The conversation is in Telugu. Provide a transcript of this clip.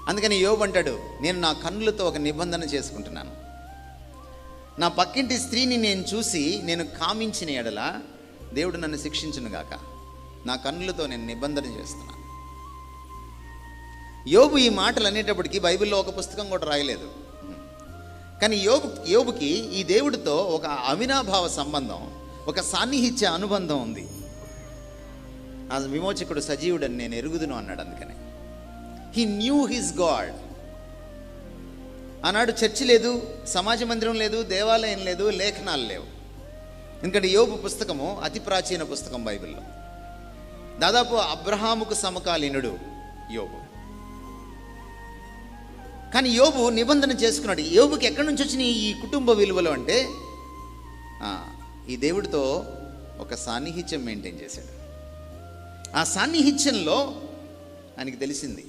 అందుకని యోబు అంటాడు, నేను నా కన్నులతో ఒక నిబంధన చేసుకుంటున్నాను. నా పక్కింటి స్త్రీని నేను చూసి నేను కామించిన ఎడల దేవుడు నన్ను శిక్షించును గాక. నా కన్నులతో నేను నిబంధన చేస్తున్నాను. యోబు ఈ మాటలు అనేటప్పటికీ బైబిల్లో ఒక పుస్తకం కూడా రాయలేదు. కానీ యోబుకి ఈ దేవుడితో ఒక అవినాభావ సంబంధం, ఒక సాన్నిహిత్య అనుబంధం ఉంది. ఆ విమోచకుడు సజీవుడని నేను ఎరుగుదును అన్నాడు. అందుకని హీ న్యూ హిస్ గాడ్. ఆనాడు చర్చి లేదు, సమాజ మందిరం లేదు, దేవాలయం లేదు, లేఖనాలు లేవు. ఎందుకంటే యోబు పుస్తకము అతి ప్రాచీన పుస్తకం బైబిల్లో. దాదాపు అబ్రహాముకు సమకాలీనుడు యోబు. కానీ యోబు నిబంధన చేసుకున్నాడు. యోబుకి ఎక్కడి నుంచి వచ్చినాయి ఈ కుటుంబ విలువలు అంటే ఈ దేవుడితో ఒక సాన్నిహిత్యం మెయింటైన్ చేశాడు. ఆ సాన్నిహిత్యంలో ఆయనకి తెలిసింది